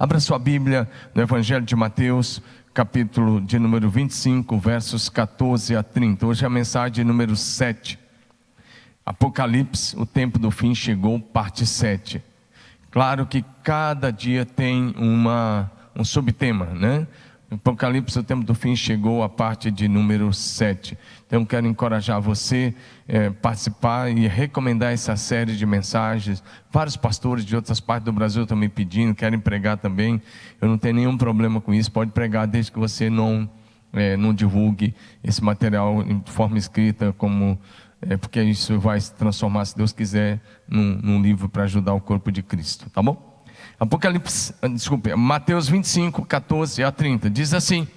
Abra sua Bíblia no Evangelho de Mateus, capítulo de número 25, versos 14 a 30. Hoje é a mensagem número 7. Apocalipse, o tempo do fim chegou, parte 7. Claro que cada dia tem um subtema, né? Apocalipse, o tempo do fim chegou, a parte de número 7. Então quero encorajar você a participar e recomendar essa série de mensagens. Vários pastores de outras partes do Brasil estão me pedindo, querem pregar também. Eu não tenho nenhum problema com isso, pode pregar desde que você não divulgue esse material em forma escrita, porque isso vai se transformar, se Deus quiser, num livro para ajudar o corpo de Cristo, tá bom? Mateus 25, 14 a 30, diz assim: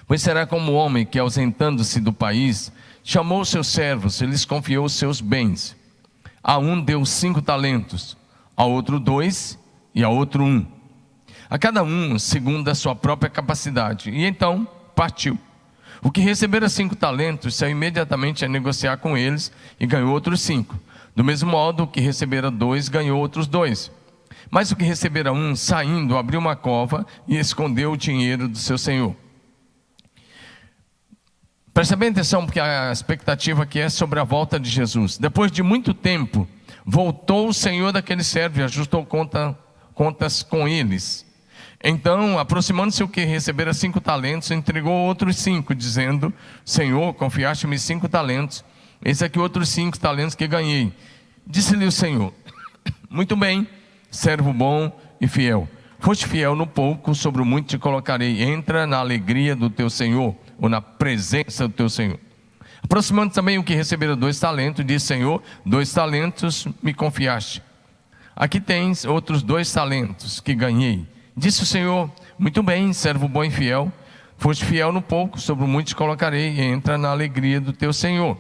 pois será como o homem que, ausentando-se do país, chamou seus servos e lhes confiou seus bens. A um deu 5 talentos, a outro 2 e a outro 1, a cada um segundo a sua própria capacidade, e então partiu. O que recebera 5 talentos saiu imediatamente a negociar com eles e ganhou outros 5. Do mesmo modo, o que recebera 2 ganhou outros 2. Mas o que recebera 1, saindo, abriu uma cova e escondeu o dinheiro do seu senhor. Presta bem atenção, porque a expectativa aqui é sobre a volta de Jesus. Depois de muito tempo, voltou o senhor daquele servo e ajustou contas com eles. Então, aproximando-se o que recebera 5 talentos, entregou outros 5, dizendo: Senhor, confiaste-me 5 talentos, eis aqui outros 5 talentos que ganhei. Disse-lhe o Senhor: muito bem, servo bom e fiel. Foste fiel no pouco, sobre o muito te colocarei. Entra na alegria do teu Senhor, ou na presença do teu Senhor. Aproximando também o que recebera 2 talentos, disse: Senhor, 2 talentos me confiaste. Aqui tens outros 2 talentos que ganhei. Disse o Senhor: muito bem, servo bom e fiel. Foste fiel no pouco, sobre o muito te colocarei. Entra na alegria do teu Senhor.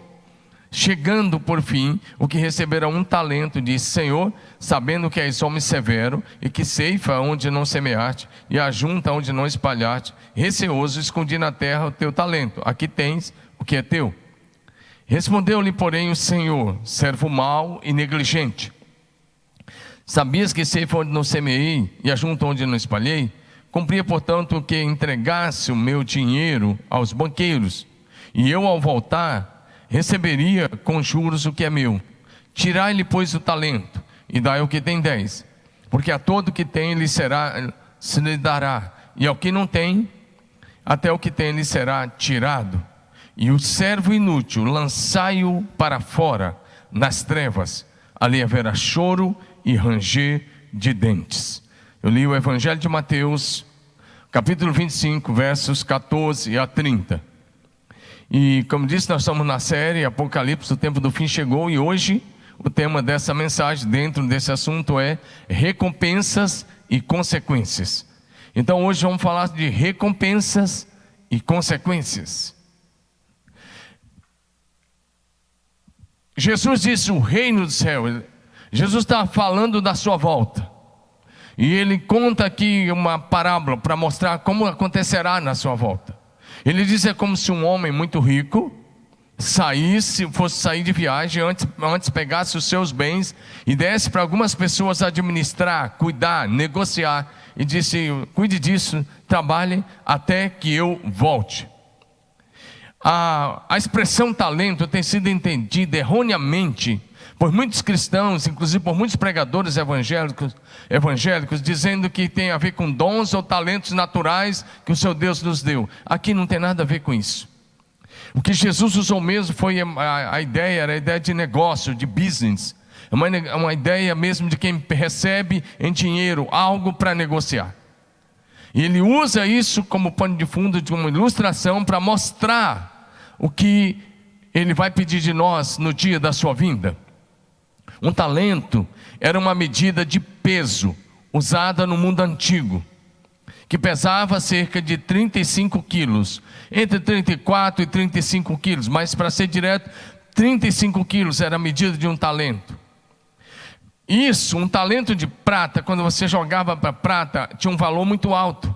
Chegando por fim, o que recebera 1 talento, disse: Senhor, sabendo que és homem severo, e que ceifa onde não semeaste, e ajunta onde não espalhaste, receoso, escondi na terra o teu talento. Aqui tens o que é teu. Respondeu-lhe, porém, o Senhor: servo mau e negligente. Sabias que ceifa onde não semeei, e ajunta onde não espalhei? Cumpria, portanto, que entregasse o meu dinheiro aos banqueiros, e eu, ao voltar, receberia com juros o que é meu. Tirai-lhe, pois, o talento, e dai ao que tem 10, porque a todo que tem se lhe dará, e ao que não tem, até o que tem lhe será tirado. E o servo inútil, lançai-o para fora, nas trevas, ali haverá choro e ranger de dentes. Eu li o Evangelho de Mateus, capítulo 25, versos 14 a 30. E como disse, nós estamos na série Apocalipse, o tempo do fim chegou. E hoje o tema dessa mensagem, dentro desse assunto, é recompensas e consequências. Então hoje vamos falar de recompensas e consequências. Jesus disse: o reino do céu. Jesus está falando da sua volta, e ele conta aqui uma parábola para mostrar como acontecerá na sua volta. Ele diz: é como se um homem muito rico fosse sair de viagem, antes pegasse os seus bens e desse para algumas pessoas administrar, cuidar, negociar, e disse: cuide disso, trabalhe até que eu volte. A expressão talento tem sido entendida erroneamente por muitos cristãos, inclusive por muitos pregadores evangélicos, dizendo que tem a ver com dons ou talentos naturais que o seu Deus nos deu. Aqui não tem nada a ver com isso. O que Jesus usou mesmo foi era a ideia de negócio, de business. Uma ideia mesmo de quem recebe em dinheiro algo para negociar. E ele usa isso como pano de fundo de uma ilustração para mostrar o que ele vai pedir de nós no dia da sua vinda. Um talento era uma medida de peso usada no mundo antigo, que pesava cerca de 35 quilos, entre 34 e 35 quilos, mas para ser direto, 35 quilos era a medida de um talento. Isso, um talento de prata, quando você jogava para prata, tinha um valor muito alto.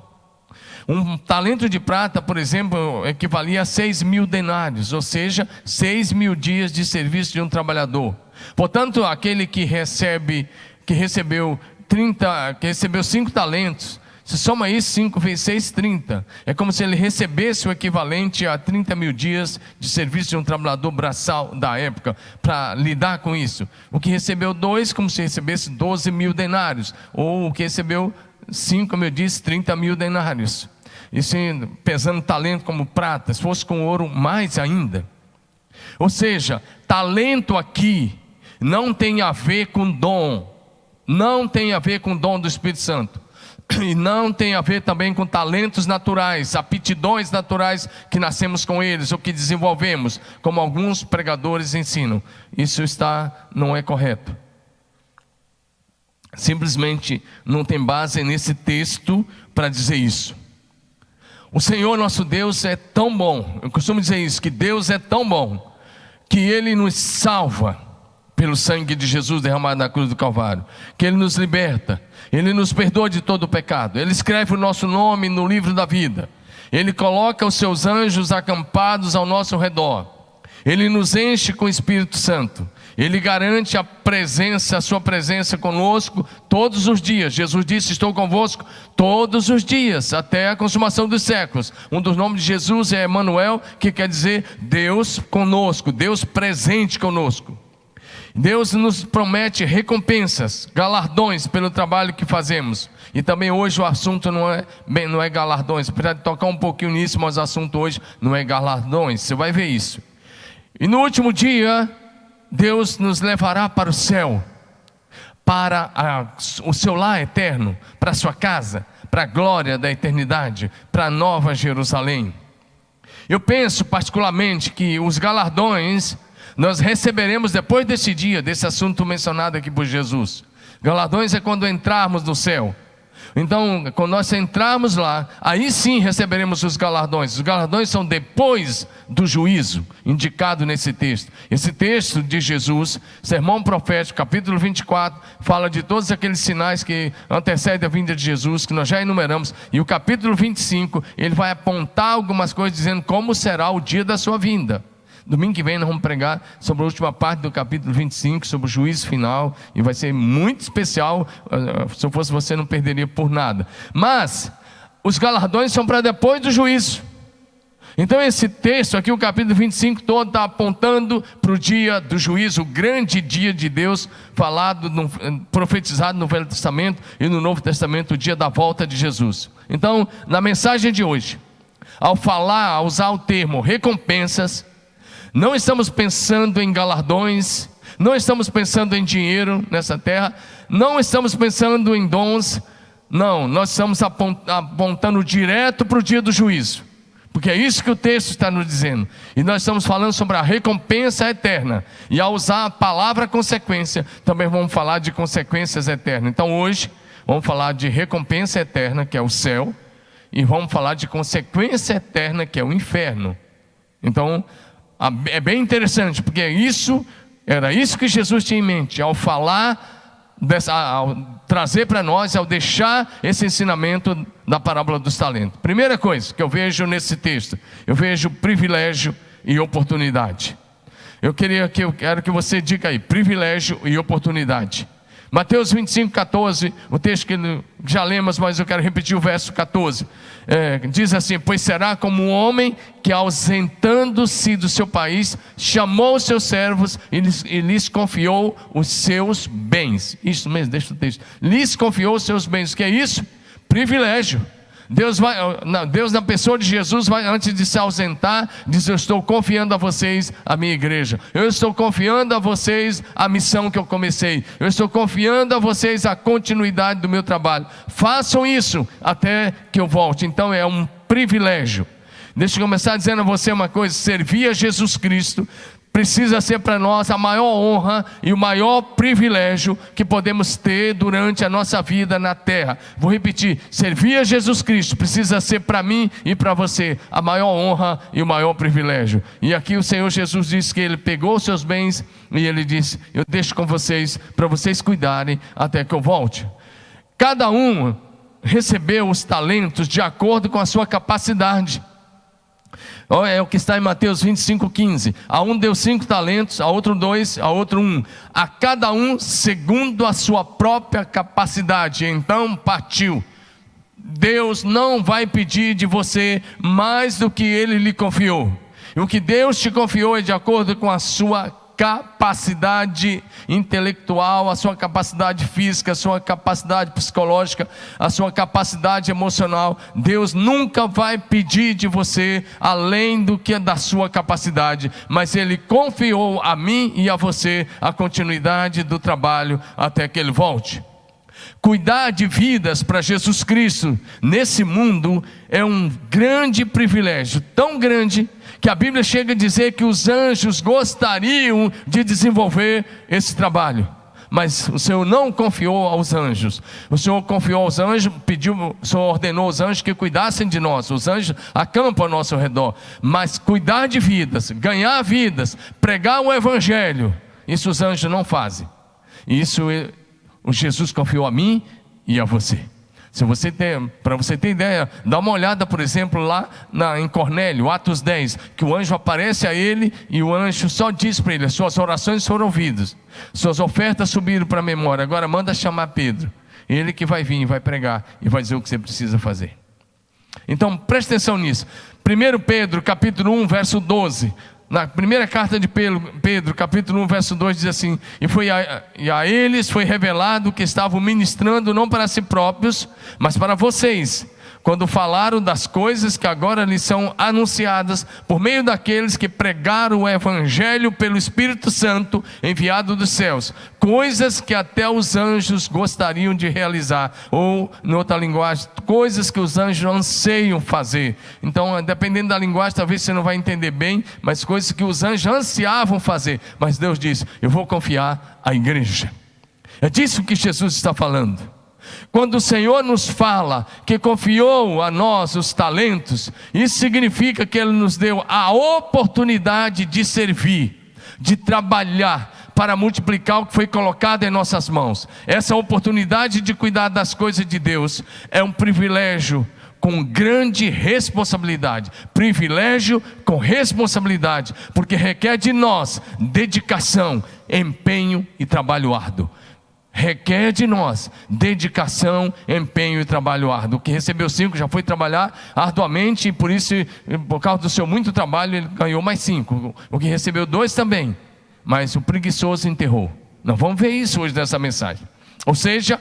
Um talento de prata, por exemplo, equivalia a 6.000 denários, ou seja, 6.000 dias de serviço de um trabalhador. Portanto, aquele que recebeu que recebeu 5 talentos, se soma isso, 5 vezes 6, 30. É como se ele recebesse o equivalente a 30 mil dias de serviço de um trabalhador braçal da época, para lidar com isso. O que recebeu 2, como se recebesse 12 mil denários. Ou o que recebeu 5, como eu disse, 30 mil denários. Isso pesando talento como prata, se fosse com ouro, mais ainda. Ou seja, talento aqui não tem a ver com dom. Não tem a ver com o dom do Espírito Santo. E não tem a ver também com talentos naturais, aptidões naturais que nascemos com eles, ou que desenvolvemos, como alguns pregadores ensinam. Isso não é correto. Simplesmente não tem base nesse texto para dizer isso. O Senhor nosso Deus é tão bom, eu costumo dizer isso, que Deus é tão bom, que Ele nos salva pelo sangue de Jesus derramado na cruz do Calvário, que Ele nos liberta, Ele nos perdoa de todo o pecado, Ele escreve o nosso nome no livro da vida, Ele coloca os seus anjos acampados ao nosso redor, Ele nos enche com o Espírito Santo, Ele garante a sua presença conosco todos os dias. Jesus disse: estou convosco todos os dias, até a consumação dos séculos. Um dos nomes de Jesus é Emanuel, que quer dizer Deus conosco, Deus presente conosco. Deus nos promete recompensas, galardões pelo trabalho que fazemos. E também hoje o assunto não é galardões. Apesar de tocar um pouquinho nisso, mas o assunto hoje não é galardões. Você vai ver isso. E no último dia, Deus nos levará para o céu, para o seu lar eterno, para a sua casa, para a glória da eternidade, para a nova Jerusalém. Eu penso particularmente que os galardões nós receberemos depois desse dia, desse assunto mencionado aqui por Jesus. Galardões é quando entrarmos no céu. Então, quando nós entrarmos lá, aí sim receberemos os galardões. Os galardões são depois do juízo, indicado nesse texto. Esse texto de Jesus, Sermão Profético, capítulo 24, fala de todos aqueles sinais que antecedem a vinda de Jesus, que nós já enumeramos. E o capítulo 25, ele vai apontar algumas coisas, dizendo como será o dia da sua vinda. Domingo que vem nós vamos pregar sobre a última parte do capítulo 25, sobre o juízo final, e vai ser muito especial. Se eu fosse você, não perderia por nada. Mas os galardões são para depois do juízo. Então esse texto aqui, o capítulo 25 todo, está apontando para o dia do juízo, o grande dia de Deus, profetizado no Velho Testamento e no Novo Testamento, o dia da volta de Jesus. Então, na mensagem de hoje, ao usar o termo recompensas, não estamos pensando em galardões, não estamos pensando em dinheiro nessa terra, não estamos pensando em dons, não, nós estamos apontando direto para o dia do juízo, porque é isso que o texto está nos dizendo, e nós estamos falando sobre a recompensa eterna, e ao usar a palavra consequência, também vamos falar de consequências eternas. Então hoje, vamos falar de recompensa eterna, que é o céu, e vamos falar de consequência eterna, que é o inferno. Então, é bem interessante, porque era isso que Jesus tinha em mente, ao trazer para nós, ao deixar esse ensinamento da parábola dos talentos. Primeira coisa que eu vejo nesse texto, eu vejo privilégio e oportunidade. Eu quero que você diga aí, privilégio e oportunidade. Mateus 25, 14, o texto que já lemos, mas eu quero repetir o verso 14. Diz assim: pois será como um homem que, ausentando-se do seu país, chamou os seus servos e lhes confiou os seus bens. Isso mesmo, deixa o texto. Lhes confiou os seus bens. O que é isso? Privilégio. Deus na pessoa de Jesus vai, antes de se ausentar, diz: eu estou confiando a vocês a minha igreja, eu estou confiando a vocês a missão que eu comecei, eu estou confiando a vocês a continuidade do meu trabalho, façam isso até que eu volte. Então é um privilégio. Deixa eu começar dizendo a você uma coisa: servir a Jesus Cristo precisa ser para nós a maior honra e o maior privilégio que podemos ter durante a nossa vida na terra. Vou repetir: servir a Jesus Cristo precisa ser para mim e para você a maior honra e o maior privilégio. E aqui o Senhor Jesus disse que Ele pegou os seus bens e Ele disse: eu deixo com vocês para vocês cuidarem até que eu volte. Cada um recebeu os talentos de acordo com a sua capacidade. É o que está em Mateus 25:15. A um deu 5 talentos, a outro 2, a outro 1. A cada um segundo a sua própria capacidade. Então partiu. Deus não vai pedir de você mais do que Ele lhe confiou. E o que Deus te confiou é de acordo com a sua capacidade intelectual, a sua capacidade física, a sua capacidade psicológica, a sua capacidade emocional. Deus nunca vai pedir de você além do que da sua capacidade, mas Ele confiou a mim e a você a continuidade do trabalho até que Ele volte. Cuidar de vidas para Jesus Cristo nesse mundo é um grande privilégio, tão grande que a Bíblia chega a dizer que os anjos gostariam de desenvolver esse trabalho, mas o Senhor não confiou aos anjos. O Senhor confiou aos anjos, o Senhor ordenou aos anjos que cuidassem de nós. Os anjos acampam ao nosso redor, mas cuidar de vidas, ganhar vidas, pregar o Evangelho, isso os anjos não fazem. Isso o Jesus confiou a mim e a você. Para você ter ideia, dá uma olhada, por exemplo, lá em Cornélio, Atos 10, que o anjo aparece a ele e o anjo só diz para ele: as suas orações foram ouvidas, suas ofertas subiram para a memória, agora manda chamar Pedro. Ele que vai vir, vai pregar e vai dizer o que você precisa fazer. Então preste atenção nisso. 1 Pedro capítulo 1 verso 12, na primeira carta de Pedro, capítulo 1, verso 2, diz assim: e a eles foi revelado que estavam ministrando não para si próprios, mas para vocês, quando falaram das coisas que agora lhes são anunciadas, por meio daqueles que pregaram o Evangelho pelo Espírito Santo, enviado dos céus, coisas que até os anjos gostariam de realizar, ou, em outra linguagem, coisas que os anjos anseiam fazer. Então, dependendo da linguagem, talvez você não vai entender bem, mas coisas que os anjos ansiavam fazer. Mas Deus diz: eu vou confiar à igreja. É disso que Jesus está falando. Quando o Senhor nos fala que confiou a nós os talentos, isso significa que Ele nos deu a oportunidade de servir, de trabalhar para multiplicar o que foi colocado em nossas mãos. Essa oportunidade de cuidar das coisas de Deus é um privilégio com grande responsabilidade. Privilégio com responsabilidade, porque requer de nós dedicação, empenho e trabalho árduo. Requer de nós dedicação, empenho e trabalho árduo. O que recebeu 5 já foi trabalhar arduamente, e por isso, por causa do seu muito trabalho, ele ganhou mais 5. O que recebeu 2 também, mas o preguiçoso enterrou. Nós vamos ver isso hoje nessa mensagem. Ou seja,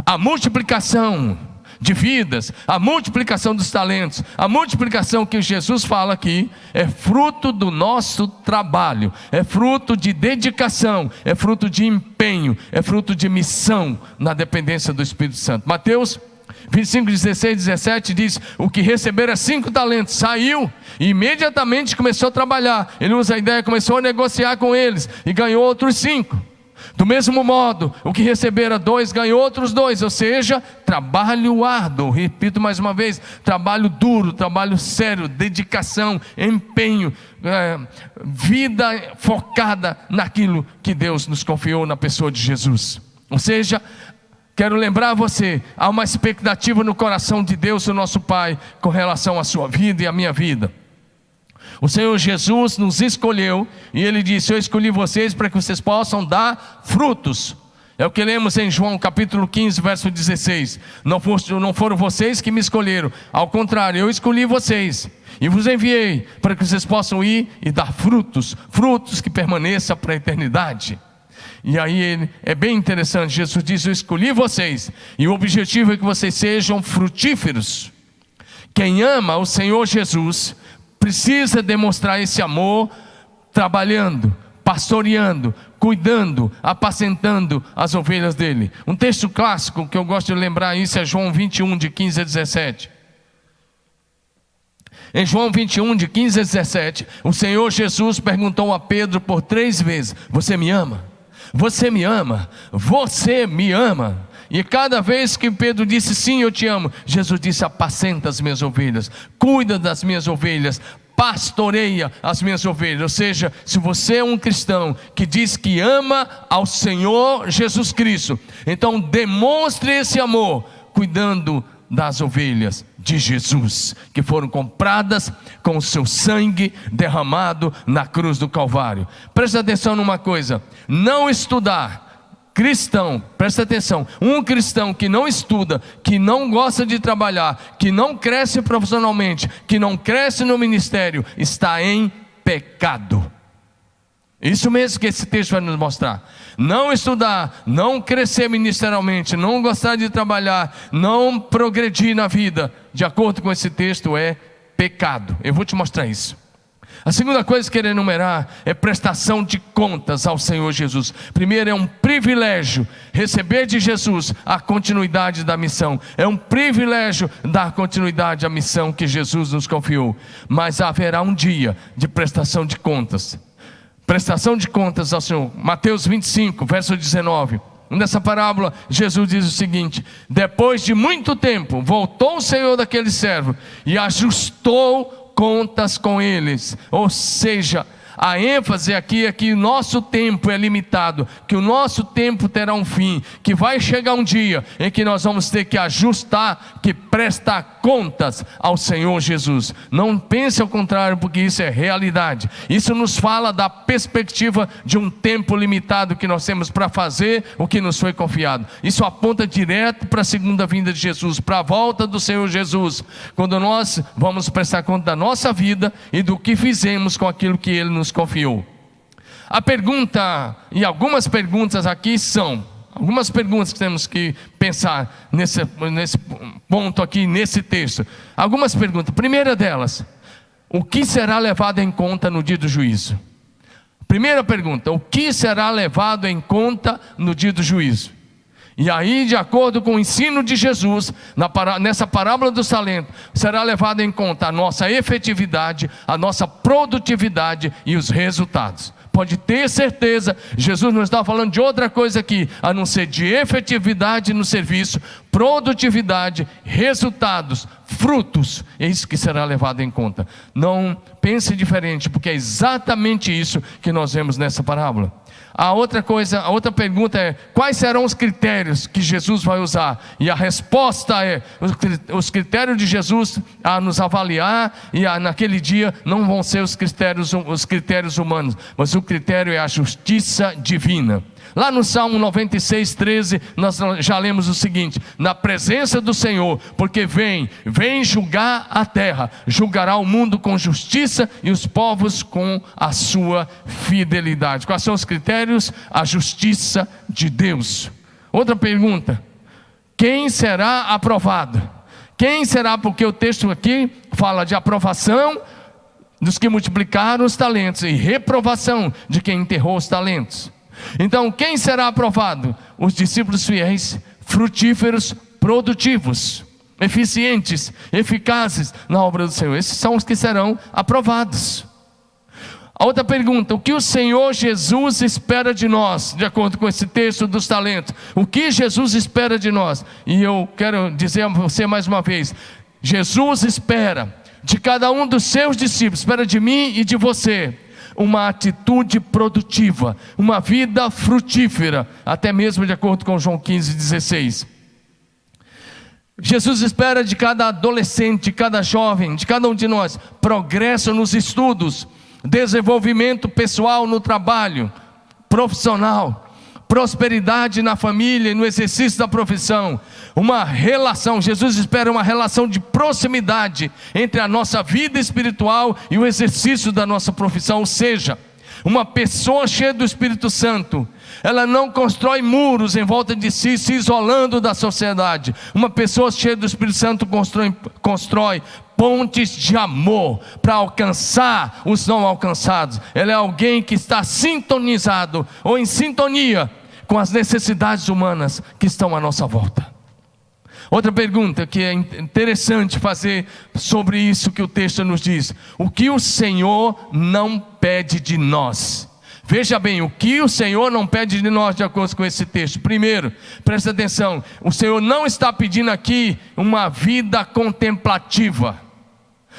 a multiplicação de vidas, a multiplicação dos talentos, a multiplicação que Jesus fala aqui, é fruto do nosso trabalho, é fruto de dedicação, é fruto de empenho, é fruto de missão na dependência do Espírito Santo. Mateus 25, 16, 17 diz: o que recebera 5 talentos saiu e imediatamente começou a trabalhar. Ele usa a ideia, começou a negociar com eles e ganhou outros 5. Do mesmo modo, o que recebera 2 ganhou outros 2, ou seja, trabalho árduo. Repito mais uma vez: trabalho duro, trabalho sério, dedicação, empenho, vida focada naquilo que Deus nos confiou na pessoa de Jesus. Ou seja, quero lembrar você, há uma expectativa no coração de Deus, o nosso Pai, com relação à sua vida e à minha vida. O Senhor Jesus nos escolheu e Ele disse: eu escolhi vocês para que vocês possam dar frutos. É o que lemos em João capítulo 15, verso 16. Não foram vocês que me escolheram, ao contrário, eu escolhi vocês e vos enviei para que vocês possam ir e dar frutos, frutos que permaneçam para a eternidade. E aí é bem interessante, Jesus diz: eu escolhi vocês, e o objetivo é que vocês sejam frutíferos. Quem ama o Senhor Jesus precisa demonstrar esse amor trabalhando, pastoreando, cuidando, apacentando as ovelhas dele. Um texto clássico que eu gosto de lembrar isso é João 21, de 15 a 17. Em João 21, de 15 a 17, o Senhor Jesus perguntou a Pedro por 3 vezes: você me ama? Você me ama? Você me ama? E cada vez que Pedro disse: sim, eu te amo, Jesus disse: apacenta as minhas ovelhas, cuida das minhas ovelhas, pastoreia as minhas ovelhas. Ou seja, se você é um cristão que diz que ama ao Senhor Jesus Cristo, então demonstre esse amor cuidando das ovelhas de Jesus, que foram compradas com o seu sangue derramado na cruz do Calvário. Presta atenção numa coisa: não estudar. Cristão, presta atenção, um cristão que não estuda, que não gosta de trabalhar, que não cresce profissionalmente, que não cresce no ministério, está em pecado. Isso mesmo que esse texto vai nos mostrar. Não estudar, não crescer ministerialmente, não gostar de trabalhar, não progredir na vida, de acordo com esse texto, é pecado. Eu vou te mostrar isso. A segunda coisa que eu quero enumerar é prestação de contas ao Senhor Jesus. Primeiro, é um privilégio receber de Jesus a continuidade da missão. É um privilégio dar continuidade à missão que Jesus nos confiou. Mas haverá um dia de prestação de contas. Prestação de contas ao Senhor. Mateus 25, verso 19. Nessa parábola, Jesus diz o seguinte: depois de muito tempo, voltou o Senhor daquele servo e ajustou contas com eles. Ou seja, a ênfase aqui é que o nosso tempo é limitado, que o nosso tempo terá um fim, que vai chegar um dia em que nós vamos ter que ajustar, que prestar contas ao Senhor Jesus. Não pense ao contrário, porque isso é realidade. Isso nos fala da perspectiva de um tempo limitado que nós temos para fazer o que nos foi confiado. Isso aponta direto para a segunda vinda de Jesus, para a volta do Senhor Jesus, quando nós vamos prestar conta da nossa vida e do que fizemos com aquilo que Ele nos confiou. A pergunta, e algumas perguntas aqui são, algumas perguntas que temos que pensar nesse ponto aqui, nesse texto. Algumas perguntas. Primeira delas: o que será levado em conta no dia do juízo? Primeira pergunta: o que será levado em conta no dia do juízo? E aí, de acordo com o ensino de Jesus, nessa parábola dos talentos, será levado em conta a nossa efetividade, a nossa produtividade e os resultados. Pode ter certeza, Jesus não está falando de outra coisa aqui, a não ser de efetividade no serviço, produtividade, resultados, frutos. É isso que será levado em conta. Não pense diferente, porque é exatamente isso que nós vemos nessa parábola. A outra pergunta é: quais serão os critérios que Jesus vai usar? E a resposta é: os critérios de Jesus a nos avaliar, e naquele dia não vão ser os critérios humanos, mas o critério é a justiça divina. Lá no Salmo 96, 13, nós já lemos o seguinte: na presença do Senhor, porque vem julgar a terra, julgará o mundo com justiça e os povos com a sua fidelidade. Quais são os critérios? A justiça de Deus. Outra pergunta: quem será aprovado? Quem será? Porque o texto aqui fala de aprovação dos que multiplicaram os talentos e reprovação de quem enterrou os talentos. Então, quem será aprovado? Os discípulos fiéis, frutíferos, produtivos, eficientes, eficazes na obra do Senhor. Esses são os que serão aprovados. A outra pergunta: o que o Senhor Jesus espera de nós? De acordo com esse texto dos talentos, o que Jesus espera de nós? E eu quero dizer a você mais uma vez: Jesus espera de cada um dos seus discípulos, espera de mim e de você, uma atitude produtiva, uma vida frutífera, até mesmo de acordo com João 15,16. Jesus espera de cada adolescente, de cada jovem, de cada um de nós, progresso nos estudos, desenvolvimento pessoal no trabalho, profissional, prosperidade na família e no exercício da profissão, uma relação. Jesus espera uma relação de proximidade entre a nossa vida espiritual e o exercício da nossa profissão. Ou seja, uma pessoa cheia do Espírito Santo, ela não constrói muros em volta de si, se isolando da sociedade. Uma pessoa cheia do Espírito Santo constrói pontes de amor para alcançar os não alcançados. Ela é alguém que está sintonizado ou em sintonia com as necessidades humanas que estão à nossa volta. Outra pergunta que é interessante fazer sobre isso que o texto nos diz: o que o Senhor não pede de nós? Veja bem, o que o Senhor não pede de nós, de acordo com esse texto. Primeiro, presta atenção, o Senhor não está pedindo aqui uma vida contemplativa,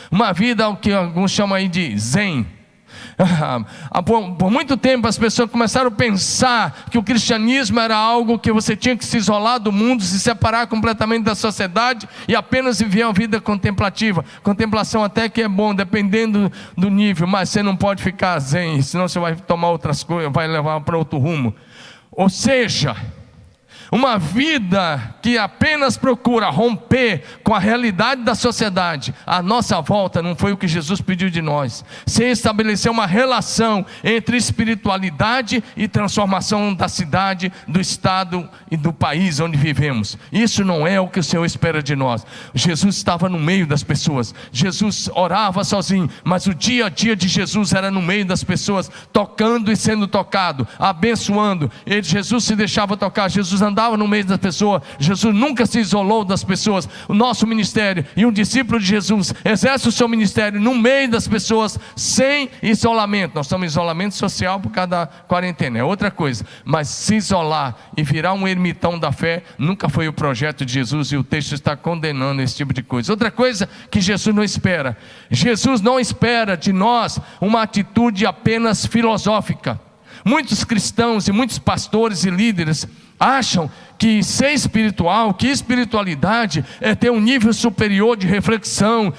uma vida, o que alguns chamam aí de zen. Por muito tempo as pessoas começaram a pensar que o cristianismo era algo que você tinha que se isolar do mundo, se separar completamente da sociedade e apenas viver uma vida contemplativa. Contemplação até que é bom, dependendo do nível, mas você não pode ficar zen, senão você vai tomar outras coisas, vai levar para outro rumo. Ou seja, uma vida que apenas procura romper com a realidade da sociedade. A nossa volta não foi o que Jesus pediu de nós. Sem estabelecer uma relação entre espiritualidade e transformação da cidade, do estado e do país onde vivemos. Isso não é o que o Senhor espera de nós. Jesus estava no meio das pessoas. Jesus orava sozinho, mas o dia a dia de Jesus era no meio das pessoas, tocando e sendo tocado, abençoando. Jesus se deixava tocar, Jesus andava no meio das pessoas. Jesus nunca se isolou das pessoas. O nosso ministério e um discípulo de Jesus exerce o seu ministério no meio das pessoas, sem isolamento. Nós estamos em isolamento social por causa da quarentena, é outra coisa, mas se isolar e virar um ermitão da fé nunca foi o projeto de Jesus, e o texto está condenando esse tipo de coisa. Outra coisa que Jesus não espera de nós uma atitude apenas filosófica. Muitos cristãos e muitos pastores e líderes acham que ser espiritual, que espiritualidade é ter um nível superior de reflexão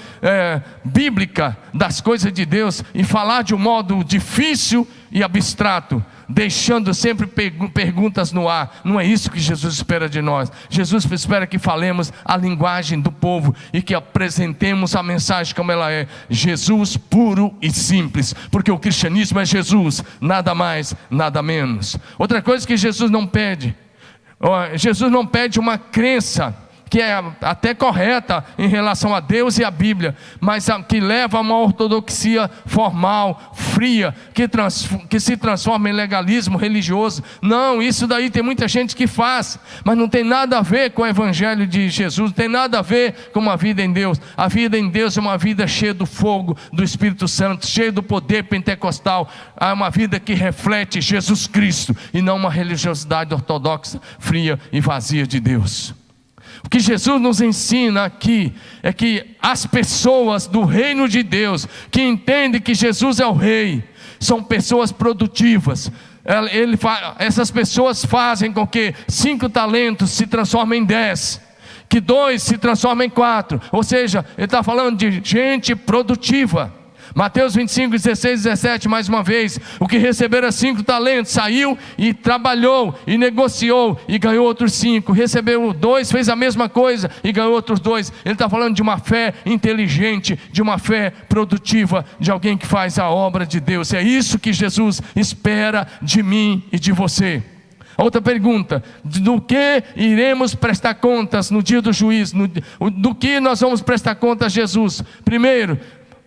bíblica das coisas de Deus, e falar de um modo difícil e abstrato, deixando sempre perguntas no ar. Não é isso que Jesus espera de nós. Jesus espera que falemos a linguagem do povo e que apresentemos a mensagem como ela é: Jesus puro e simples, porque o cristianismo é Jesus, nada mais, nada menos. Outra coisa que Jesus não pede uma crença que é até correta em relação a Deus e a Bíblia, mas que leva a uma ortodoxia formal, fria, que se transforma em legalismo religioso. Não, isso daí tem muita gente que faz, mas não tem nada a ver com o Evangelho de Jesus, não tem nada a ver com uma vida em Deus. A vida em Deus é uma vida cheia do fogo do Espírito Santo, cheia do poder pentecostal. É uma vida que reflete Jesus Cristo, e não uma religiosidade ortodoxa, fria e vazia de Deus. O que Jesus nos ensina aqui é que as pessoas do reino de Deus, que entendem que Jesus é o rei, são pessoas produtivas. Essas pessoas fazem com que 5 talentos se transformem em 10, que 2 se transformem em 4. Ou seja, ele está falando de gente produtiva. Mateus 25, 16, 17, mais uma vez: o que recebera 5 talentos, saiu e trabalhou, e negociou, e ganhou outros 5. Recebeu 2, fez a mesma coisa, e ganhou outros 2. Ele está falando de uma fé inteligente, de uma fé produtiva, de alguém que faz a obra de Deus. É isso que Jesus espera de mim e de você. Outra pergunta: do que iremos prestar contas no dia do juízo? Do que nós vamos prestar contas a Jesus?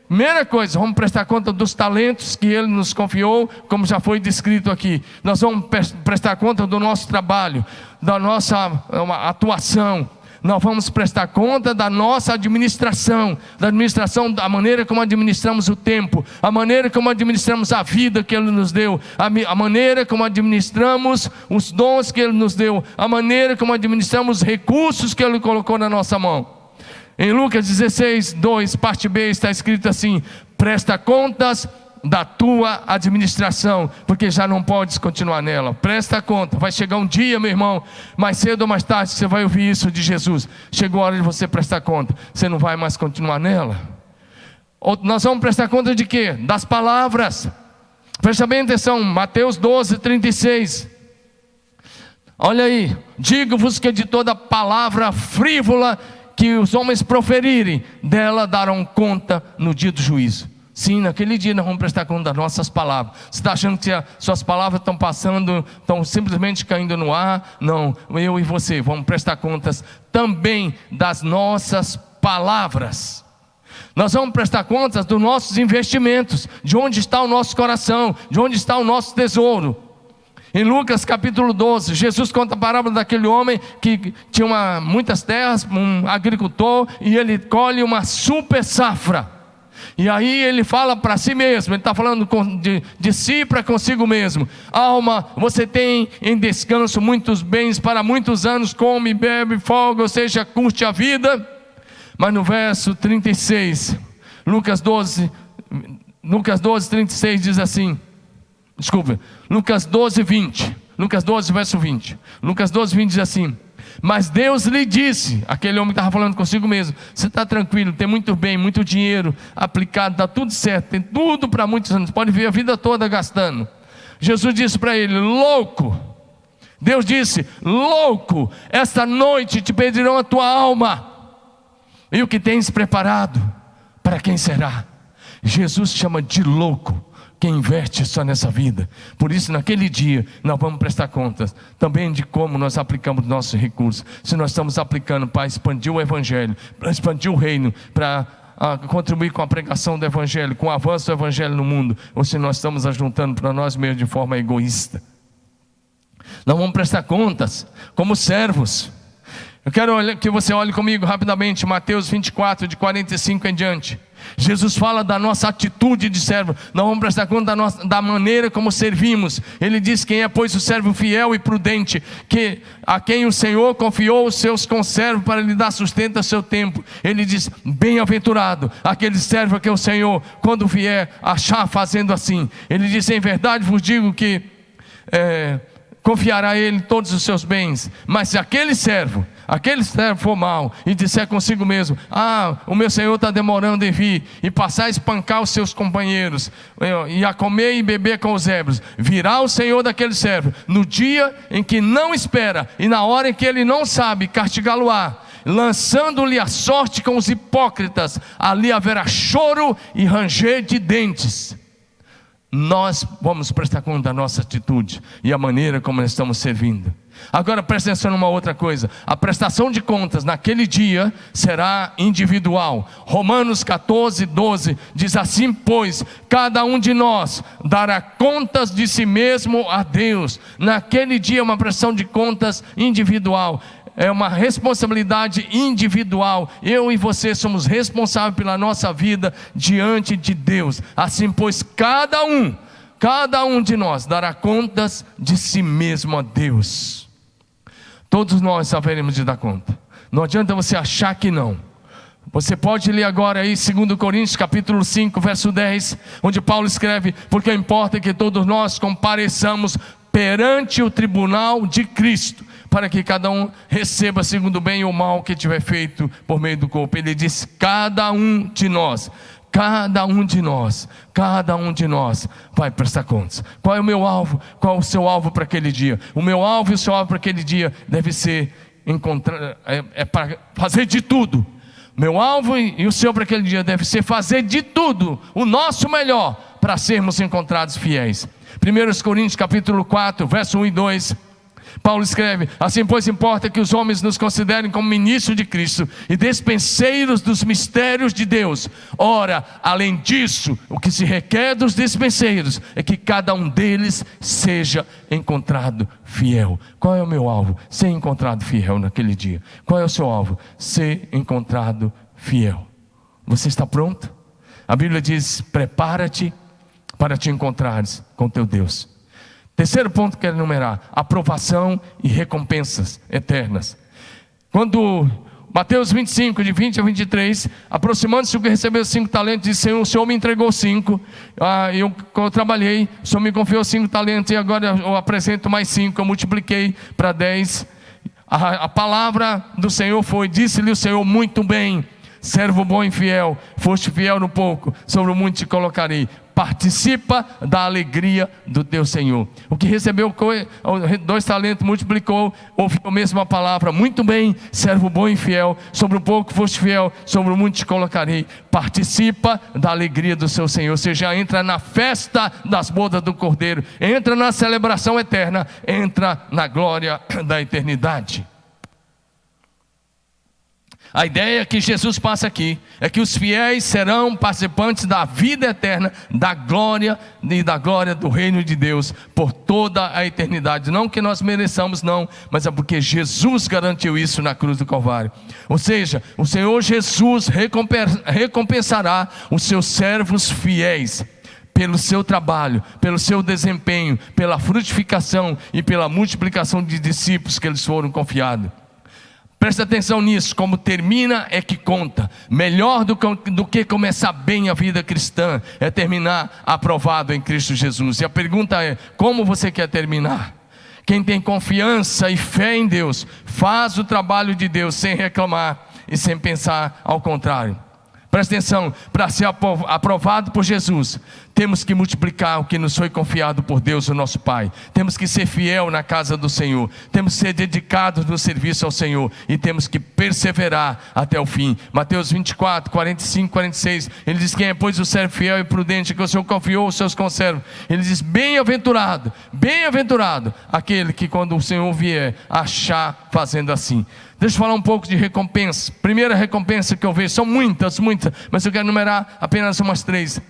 Primeira coisa, vamos prestar conta dos talentos que Ele nos confiou, como já foi descrito aqui. Nós vamos prestar conta do nosso trabalho, da nossa atuação. Nós vamos prestar conta da nossa administração, da maneira como administramos o tempo, a maneira como administramos a vida que Ele nos deu, a maneira como administramos os dons que Ele nos deu, a maneira como administramos os recursos que Ele colocou na nossa mão. Em Lucas 16, 2, parte B, está escrito assim: presta contas da tua administração, porque já não podes continuar nela. Presta conta. Vai chegar um dia, meu irmão, mais cedo ou mais tarde, você vai ouvir isso de Jesus: chegou a hora de você prestar conta, você não vai mais continuar nela. Nós vamos prestar conta de quê? Das palavras. Presta bem atenção, Mateus 12, 36. Olha aí: digo-vos que de toda palavra frívola que os homens proferirem, dela darão conta no dia do juízo. Sim, naquele dia nós vamos prestar conta das nossas palavras. Você está achando que suas palavras estão simplesmente caindo no ar? Não, eu e você vamos prestar contas também das nossas palavras. Nós vamos prestar contas dos nossos investimentos, de onde está o nosso coração, de onde está o nosso tesouro. Em Lucas capítulo 12, Jesus conta a parábola daquele homem que tinha muitas terras, um agricultor, e ele colhe uma super safra. E aí ele fala para si mesmo, ele está falando de si para consigo mesmo: alma, você tem em descanso muitos bens para muitos anos, come, bebe, folga, ou seja, curte a vida. Mas no verso 36, Lucas 12, Lucas 12, 36 diz assim, desculpa, Lucas 12, 20, Lucas 12, verso 20, Lucas 12, 20 diz assim: mas Deus lhe disse, aquele homem que estava falando consigo mesmo, você está tranquilo, tem muito bem, muito dinheiro aplicado, está tudo certo, tem tudo para muitos anos, pode vir a vida toda gastando. Jesus disse para ele: louco, Deus disse: louco, esta noite te pedirão a tua alma, e o que tens preparado, para quem será? Jesus chama de louco quem investe só nessa vida. Por isso, naquele dia, nós vamos prestar contas também de como nós aplicamos nossos recursos. Se nós estamos aplicando para expandir o Evangelho, para expandir o reino, para contribuir com a pregação do Evangelho, com o avanço do Evangelho no mundo, ou se nós estamos ajuntando para nós mesmos de forma egoísta. Nós vamos prestar contas como servos. Eu quero que você olhe comigo rapidamente Mateus 24, de 45 em diante. Jesus fala da nossa atitude de servo. Nós vamos prestar conta da maneira como servimos. Ele diz: quem é, pois, o servo fiel e prudente, a quem o Senhor confiou os seus conservos para lhe dar sustento a seu tempo. Ele diz: bem-aventurado aquele servo que o Senhor, quando vier, achar fazendo assim. Ele diz: em verdade vos digo que confiará a ele todos os seus bens. Mas se aquele servo for mau e disser consigo mesmo: o meu Senhor está demorando em vir, e passar a espancar os seus companheiros, e a comer e beber com os ébrios, virá o Senhor daquele servo no dia em que não espera, e na hora em que ele não sabe, castigá-lo-á, lançando-lhe a sorte com os hipócritas. Ali haverá choro e ranger de dentes. Nós vamos prestar conta da nossa atitude e a maneira como nós estamos servindo. Agora presta atenção numa outra coisa: a prestação de contas naquele dia será individual. Romanos 14, 12 diz assim: pois cada um de nós dará contas de si mesmo a Deus. Naquele dia é uma prestação de contas individual, é uma responsabilidade individual. Eu e você somos responsáveis pela nossa vida diante de Deus. Assim, pois, cada um de nós dará contas de si mesmo a Deus. Todos nós haveremos de dar conta. Não adianta você achar que não. Você pode ler agora aí 2 Coríntios capítulo 5, verso 10, onde Paulo escreve: porque importa que todos nós compareçamos perante o tribunal de Cristo, para que cada um receba segundo o bem ou mal que tiver feito por meio do corpo. Ele diz: cada um de nós vai prestar contas. Qual é o meu alvo? Qual é o seu alvo para aquele dia? O meu alvo e o seu alvo para aquele dia deve ser para fazer de tudo. Meu alvo e o seu para aquele dia deve ser fazer de tudo, o nosso melhor, para sermos encontrados fiéis. 1 Coríntios capítulo 4, verso 1 e 2, Paulo escreve: assim, pois, importa que os homens nos considerem como ministros de Cristo e despenseiros dos mistérios de Deus. Ora, além disso, o que se requer dos despenseiros é que cada um deles seja encontrado fiel. Qual é o meu alvo? Ser encontrado fiel naquele dia. Qual é o seu alvo? Ser encontrado fiel. Você está pronto? A Bíblia diz: prepara-te para te encontrares com teu Deus. Terceiro ponto que quero enumerar: aprovação e recompensas eternas. Quando Mateus 25, de 20 a 23, aproximando-se o que recebeu 5 talentos, disse: Senhor, o Senhor me entregou 5, eu trabalhei, o Senhor me confiou 5 talentos, e agora eu apresento mais 5, eu multipliquei para 10. A palavra do Senhor foi: disse-lhe o Senhor: muito bem, servo bom e fiel, foste fiel no pouco, sobre o muito te colocarei. Participa da alegria do teu Senhor. O que recebeu 2 talentos, multiplicou, ouviu a mesma palavra: muito bem, servo bom e fiel, sobre o pouco foste fiel, sobre o muito te colocarei. Participa da alegria do seu Senhor. Ou seja, entra na festa das bodas do Cordeiro, entra na celebração eterna, entra na glória da eternidade. A ideia que Jesus passa aqui é que os fiéis serão participantes da vida eterna, da glória do reino de Deus por toda a eternidade. Não que nós mereçamos, não, mas é porque Jesus garantiu isso na cruz do Calvário. Ou seja, o Senhor Jesus recompensará os seus servos fiéis pelo seu trabalho, pelo seu desempenho, pela frutificação e pela multiplicação de discípulos que eles foram confiados. Presta atenção nisso, como termina é que conta. Melhor do que começar bem a vida cristã é terminar aprovado em Cristo Jesus. E a pergunta é: como você quer terminar? Quem tem confiança e fé em Deus, faz o trabalho de Deus sem reclamar e sem pensar ao contrário. Presta atenção, para ser aprovado por Jesus, temos que multiplicar o que nos foi confiado por Deus, o nosso Pai. Temos que ser fiel na casa do Senhor, temos que ser dedicados no serviço ao Senhor, e temos que perseverar até o fim. Mateus 24, 45, 46, ele diz: quem é, pois, o servo fiel e prudente, que o Senhor confiou aos seus conservos. Ele diz: bem-aventurado, bem-aventurado aquele que, quando o Senhor vier, achar fazendo assim. Deixa eu falar um pouco de recompensa. Primeira recompensa que eu vejo, são muitas, mas eu quero enumerar apenas umas 3.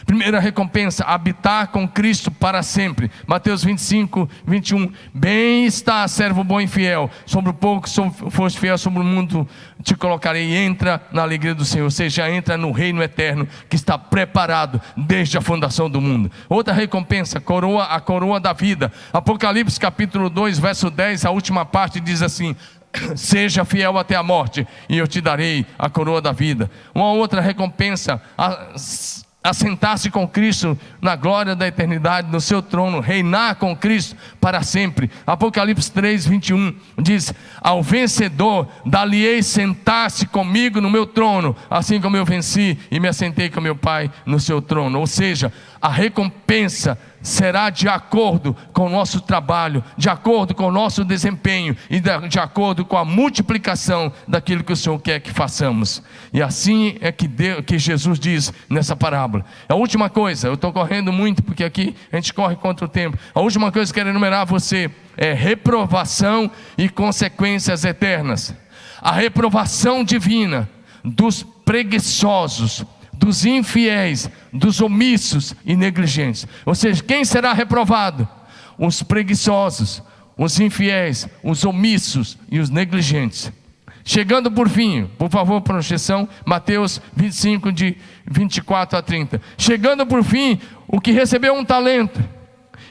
Primeira recompensa: habitar com Cristo para sempre. Mateus 25, 21. Bem está, servo bom e fiel, sobre o pouco foste fiel, sobre o muito te colocarei. Entra na alegria do Senhor, ou seja, entra no reino eterno que está preparado desde a fundação do mundo. Outra recompensa: a coroa da vida. Apocalipse capítulo 2, verso 10, a última parte diz assim: seja fiel até a morte, e eu te darei a coroa da vida. Uma outra recompensa: assentar-se com Cristo na glória da eternidade, no seu trono, reinar com Cristo para sempre. Apocalipse 3, 21 diz: ao vencedor dar-lhe-ei sentar-se comigo no meu trono, assim como eu venci e me assentei com meu Pai no seu trono. Ou seja, a recompensa será de acordo com o nosso trabalho, de acordo com o nosso desempenho e de acordo com a multiplicação daquilo que o Senhor quer que façamos. E assim é que Jesus diz nessa parábola. A última coisa, eu estou correndo muito porque aqui a gente corre contra o tempo. A última coisa que eu quero enumerar a você é reprovação e consequências eternas. A reprovação divina dos preguiçosos, dos infiéis, dos omissos e negligentes. Ou seja, quem será reprovado? Os preguiçosos, os infiéis, os omissos e os negligentes. Chegando por fim, por favor, projeção, Mateus 25, de 24 a 30. Chegando por fim, o que recebeu um talento.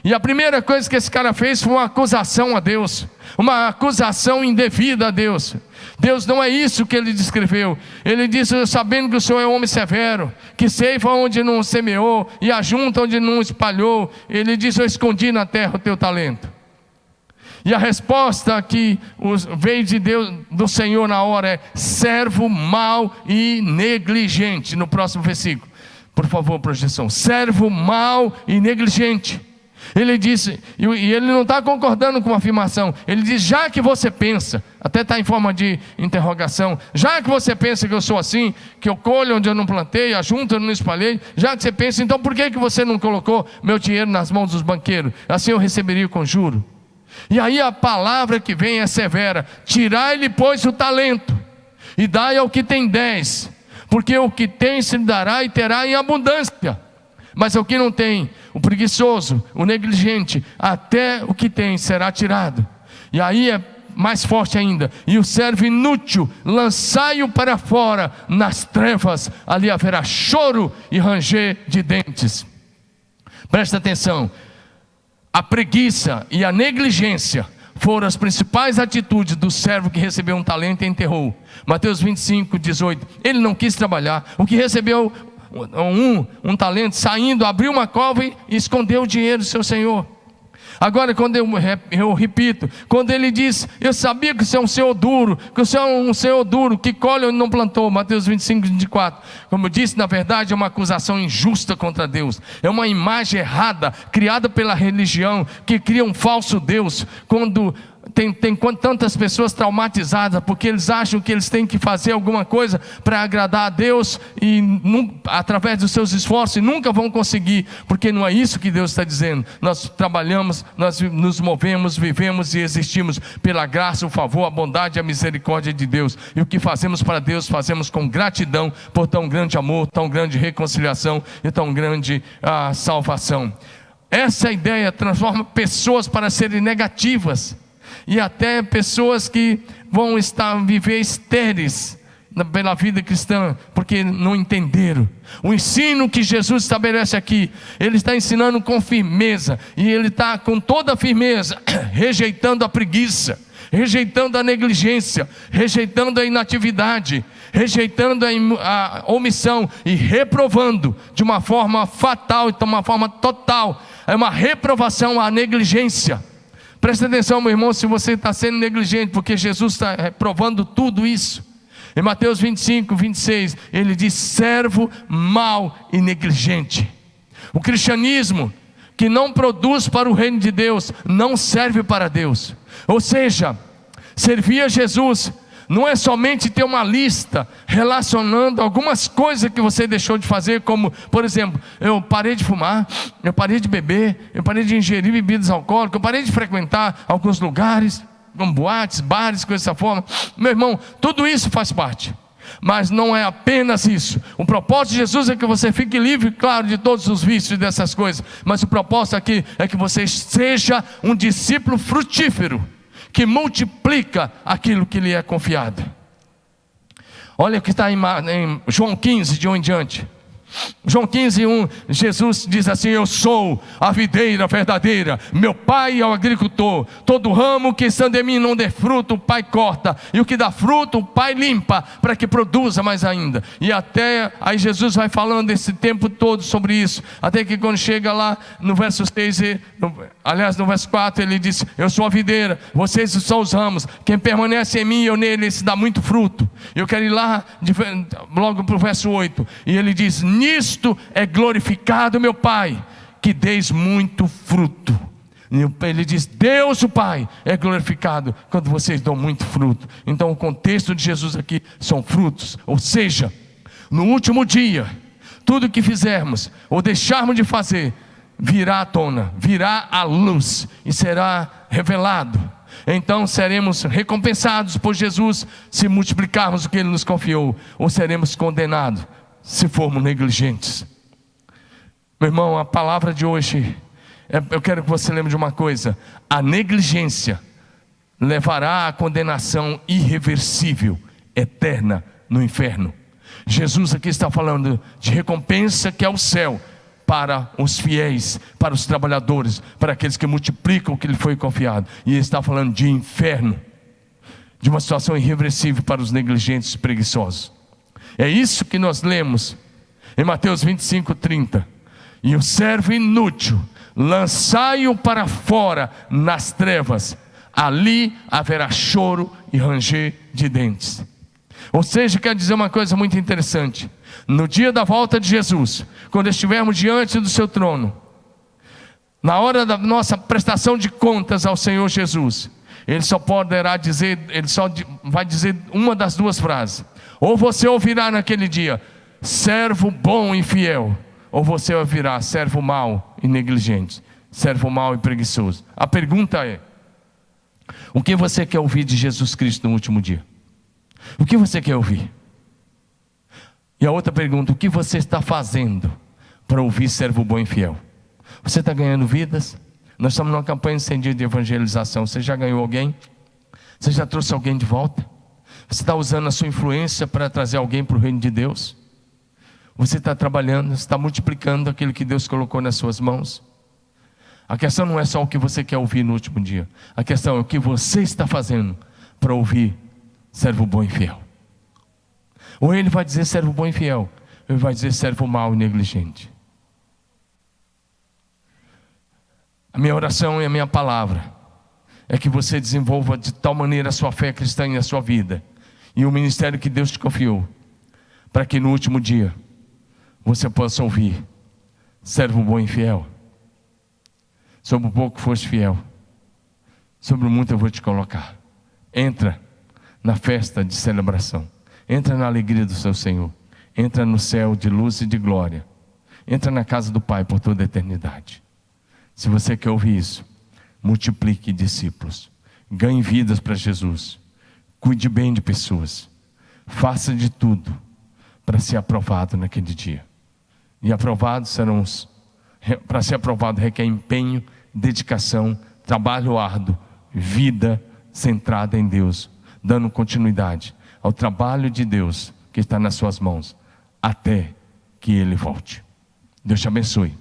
E a primeira coisa que esse cara fez foi uma acusação a Deus, uma acusação indevida a Deus. Deus não é isso que ele descreveu. Ele disse: sabendo que o Senhor é homem severo, que ceifa onde não semeou e ajunta onde não espalhou. Ele disse: eu escondi na terra o teu talento. E a resposta que veio de Deus, do Senhor na hora, é: servo mau e negligente. No próximo versículo, por favor, projeção. Servo mau e negligente. Ele disse, e ele não está concordando com a afirmação. Ele diz: já que você pensa, até está em forma de interrogação, já que você pensa que eu sou assim, que eu colho onde eu não plantei, ajunto onde eu não espalhei, já que você pensa, então por que você não colocou meu dinheiro nas mãos dos banqueiros? Assim eu receberia com juro. E aí a palavra que vem é severa: tirai-lhe, pois, o talento, e dai ao que tem 10, porque o que tem se lhe dará e terá em abundância. Mas o que não tem, o preguiçoso, o negligente, até o que tem será tirado. E aí é mais forte ainda: e o servo inútil, lançai-o para fora nas trevas, ali haverá choro e ranger de dentes. Presta atenção: a preguiça e a negligência foram as principais atitudes do servo que recebeu um talento e enterrou. Mateus 25, 18. Ele não quis trabalhar. O que recebeu um talento, saindo, abriu uma cova e escondeu o dinheiro do seu senhor. Agora, quando eu repito, quando ele diz: eu sabia que o Senhor é um Senhor duro, que o Senhor é um Senhor duro, que colhe onde não plantou. Mateus 25, 24. Como eu disse, na verdade é uma acusação injusta contra Deus. É uma imagem errada, criada pela religião, que cria um falso Deus. Quando tem tantas pessoas traumatizadas, porque eles acham que eles têm que fazer alguma coisa para agradar a Deus, e através dos seus esforços, e nunca vão conseguir, porque não é isso que Deus está dizendo. Nós trabalhamos, nós nos movemos, vivemos e existimos pela graça, o favor, a bondade e a misericórdia de Deus. E o que fazemos para Deus, fazemos com gratidão por tão grande amor, tão grande reconciliação e tão grande salvação. Essa ideia transforma pessoas para serem negativas, e até pessoas que vão viver estéreis pela vida cristã, porque não entenderam o ensino que Jesus estabelece aqui. Ele está ensinando com firmeza, e ele está com toda a firmeza rejeitando a preguiça. rejeitando a negligência, rejeitando a inatividade, rejeitando a omissão e reprovando de uma forma fatal, de uma forma total. É uma reprovação à negligência. Presta atenção, meu irmão, se você está sendo negligente, porque Jesus está reprovando tudo isso. Em Mateus 25, 26, ele diz: servo mau e negligente. O cristianismo que não produz para o reino de Deus, não serve para Deus. Ou seja, servir a Jesus não é somente ter uma lista relacionando algumas coisas que você deixou de fazer, como, por exemplo, eu parei de fumar, eu parei de beber, eu parei de ingerir bebidas alcoólicas, eu parei de frequentar alguns lugares, como boates, bares, coisas dessa forma. Meu irmão, tudo isso faz parte. Mas não é apenas isso. O propósito de Jesus é que você fique livre, claro, de todos os vícios dessas coisas. Mas o propósito aqui é que você seja um discípulo frutífero, que multiplica aquilo que lhe é confiado. Olha o que está em João 15, de 1 em diante. João 15, 1, Jesus diz assim: eu sou a videira verdadeira, meu pai é o agricultor. Todo ramo que estando em mim não dê fruto, o pai corta, e o que dá fruto, o pai limpa, para que produza mais ainda. E até aí Jesus vai falando esse tempo todo sobre isso, até que quando chega lá no verso 6, no verso 4, ele diz: eu sou a videira, vocês são os ramos, quem permanece em mim e eu nele, esse dá muito fruto. Eu quero ir lá logo para o verso 8, e ele diz: nisto é glorificado meu Pai, que deis muito fruto. Ele diz: Deus o Pai é glorificado quando vocês dão muito fruto. Então o contexto de Jesus aqui são frutos. Ou seja, no último dia, tudo que fizermos ou deixarmos de fazer virá à tona, virá à luz e será revelado. Então seremos recompensados por Jesus se multiplicarmos o que Ele nos confiou, ou seremos condenados se formos negligentes. Meu irmão, a palavra de hoje, eu quero que você lembre de uma coisa: a negligência levará à condenação irreversível, eterna, no inferno. Jesus aqui está falando de recompensa, que é o céu, para os fiéis, para os trabalhadores, para aqueles que multiplicam o que lhe foi confiado. E ele está falando de inferno, de uma situação irreversível para os negligentes e preguiçosos. É isso que nós lemos em Mateus 25, 30. E o servo inútil, lançai-o para fora nas trevas, ali haverá choro e ranger de dentes. Ou seja, quer dizer uma coisa muito interessante: no dia da volta de Jesus, quando estivermos diante do seu trono, na hora da nossa prestação de contas ao Senhor Jesus, Ele só poderá dizer, Ele só vai dizer uma das duas frases: ou você ouvirá naquele dia, servo bom e fiel, ou você ouvirá, servo mau e negligente, servo mau e preguiçoso. A pergunta é: o que você quer ouvir de Jesus Cristo no último dia? O que você quer ouvir? E a outra pergunta: o que você está fazendo para ouvir servo bom e fiel? Você está ganhando vidas? Nós estamos numa campanha de 100 dias de evangelização. Você já ganhou alguém? Você já trouxe alguém de volta? Você está usando a sua influência para trazer alguém para o reino de Deus? Você está trabalhando, você está multiplicando aquilo que Deus colocou nas suas mãos? A questão não é só o que você quer ouvir no último dia. A questão é o que você está fazendo para ouvir servo bom e fiel. Ou Ele vai dizer servo bom e fiel, ou Ele vai dizer servo mau e negligente. A minha oração e a minha palavra é que você desenvolva de tal maneira a sua fé cristã e a sua vida, e o ministério que Deus te confiou, para que no último dia você possa ouvir: servo bom e fiel, sobre o pouco foste fiel, sobre o muito eu vou te colocar. Entra na festa de celebração, entra na alegria do seu Senhor, entra no céu de luz e de glória, entra na casa do Pai por toda a eternidade. Se você quer ouvir isso, multiplique discípulos, ganhe vidas para Jesus, cuide bem de pessoas, faça de tudo para ser aprovado naquele dia. E aprovados serão para ser aprovado requer empenho, dedicação, trabalho árduo, vida centrada em Deus, dando continuidade ao trabalho de Deus que está nas suas mãos, até que Ele volte. Deus te abençoe.